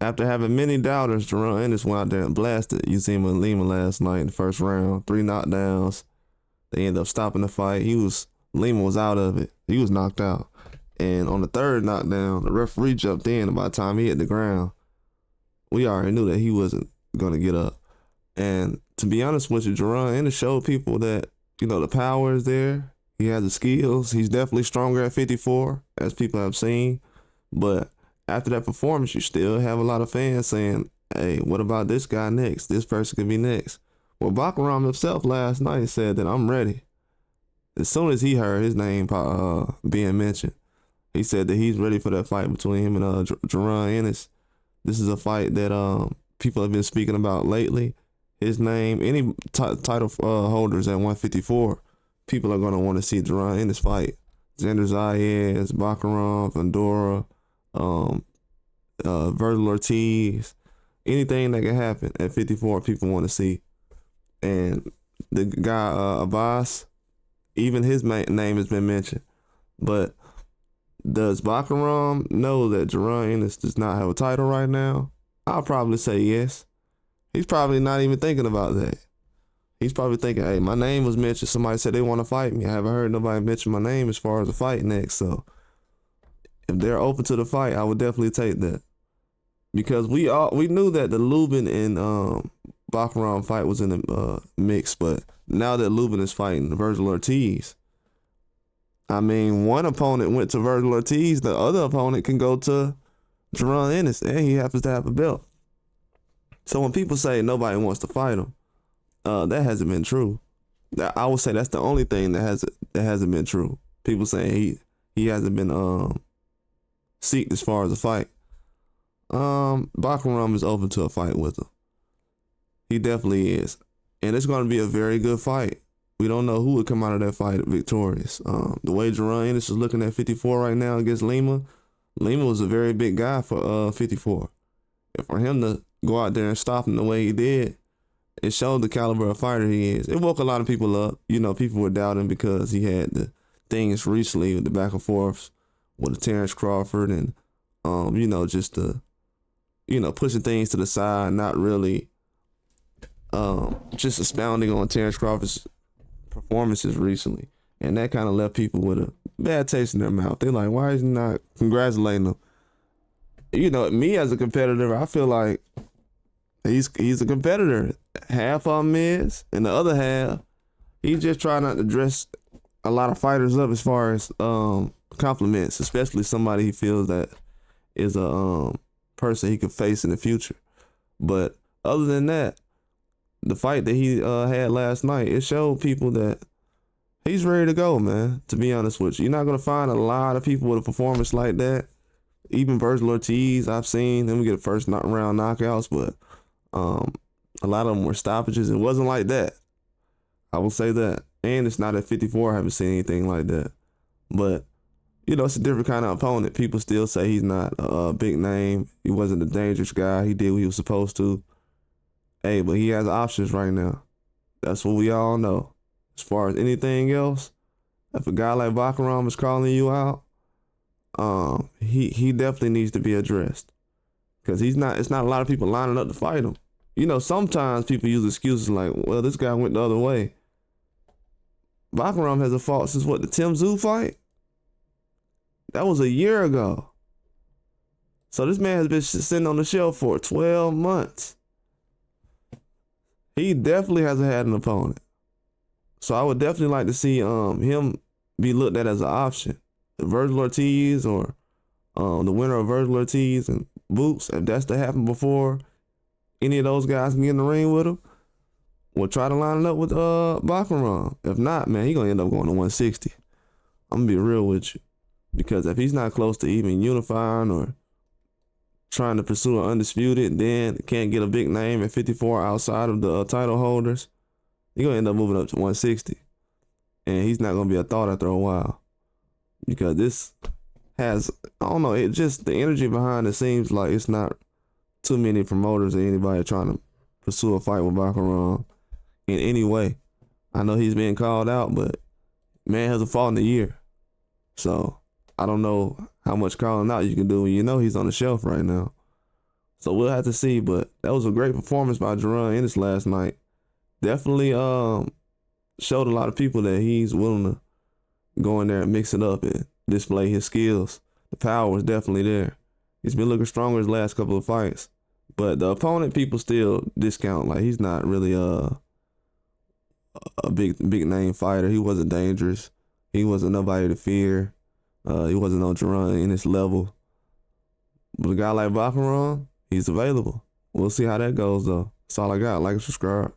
After having many doubters, Jaron Ennis went out there and blasted Uzima Lima last night in the first round. 3 knockdowns. They ended up stopping the fight. Lima was out of it. He was knocked out. And on the third knockdown, the referee jumped in, and by the time he hit the ground, we already knew that he wasn't going to get up. And to be honest with you, Jaron Ennis showed people that, the power is there. He has the skills. He's definitely stronger at 54, as people have seen. But after that performance, you still have a lot of fans saying, hey, what about this guy next? This person could be next. Well, Bakhram himself last night said that I'm ready. As soon as he heard his name being mentioned, he said that he's ready for that fight between him and Jaron Ennis. This is a fight that people have been speaking about lately. His name, any title holders at 154, people are going to want to see Jaron Ennis fight. Xander Zayas, Bakhram, Vandora, Virgil Ortiz, anything that can happen at 54, people want to see. And the guy, Abbas, even his name has been mentioned. But does Bakhram know that Jaron Ennis does not have a title right now? I'll probably say yes. He's probably not even thinking about that. He's probably thinking, hey, my name was mentioned. Somebody said they want to fight me. I haven't heard nobody mention my name as far as a fight next. So if they're open to the fight, I would definitely take that. Because we knew that the Lubin and Bakhram fight was in the mix, but now that Lubin is fighting Virgil Ortiz, I mean, one opponent went to Virgil Ortiz, the other opponent can go to Jaron Ennis, and he happens to have a belt. So when people say nobody wants to fight him, that hasn't been true. I would say that's the only thing that hasn't been true. People saying he hasn't been seeked as far as a fight. Bakhram is open to a fight with him. He definitely is. And it's going to be a very good fight. We don't know who would come out of that fight victorious. The way Jaron Ennis is looking at 54 right now against Lima was a very big guy for 54. And for him to go out there and stop him the way he did, it showed the caliber of fighter he is. It woke a lot of people up. People were doubting because he had the things recently with the back and forths with Terrence Crawford and, just the, pushing things to the side, not really just expounding on Terrence Crawford's performances recently. And that kind of left people with a bad taste in their mouth. They're like, why is he not congratulating him? Me as a competitor, I feel like he's a competitor. Half of him is, and the other half, he's just trying not to dress a lot of fighters up as far as compliments, especially somebody he feels that is a person he could face in the future. But other than that, the fight that he had last night, it showed people that he's ready to go, man, to be honest with you. You're not going to find a lot of people with a performance like that. Even Virgil Ortiz, I've seen him get first round knockouts, but a lot of them were stoppages. It wasn't like that. I will say that. And it's not at 54. I haven't seen anything like that. But, it's a different kind of opponent. People still say he's not a big name. He wasn't a dangerous guy. He did what he was supposed to. Hey, but he has options right now. That's what we all know. As far as anything else, if a guy like Bakhram is calling you out, he definitely needs to be addressed. Because it's not a lot of people lining up to fight him. Sometimes people use excuses like, well, this guy went the other way. Bakhram hasn't fought since the Tim Tszyu fight? That was a year ago. So this man has been sitting on the shelf for 12 months. He definitely hasn't had an opponent. So I would definitely like to see him be looked at as an option. Virgil Ortiz or the winner of Virgil Ortiz and Boots, if that's to happen before any of those guys can get in the ring with him, we'll try to line it up with Bakhram. If not, man, he's going to end up going to 160. I'm going to be real with you. Because if he's not close to even unifying or trying to pursue an undisputed, then can't get a big name at 54 outside of the title holders, he's going to end up moving up to 160. And he's not going to be a thought after a while. Because this has, I don't know, it just, the energy behind it seems like it's not too many promoters or anybody trying to pursue a fight with Bakhram in any way. I know he's being called out, but man hasn't fought in a year. So I don't know how much calling out you can do when you know he's on the shelf right now. So we'll have to see. But that was a great performance by Jaron Ennis last night. Definitely showed a lot of people that he's willing to go in there and mix it up and display his skills. The power is definitely there. He's been looking stronger his last couple of fights. But the opponent, people still discount. Like, he's not really a big name fighter. He wasn't dangerous. He wasn't nobody to fear. He wasn't on Jaron in his level. But a guy like Bakhram, he's available. We'll see how that goes, though. That's all I got. Like and subscribe.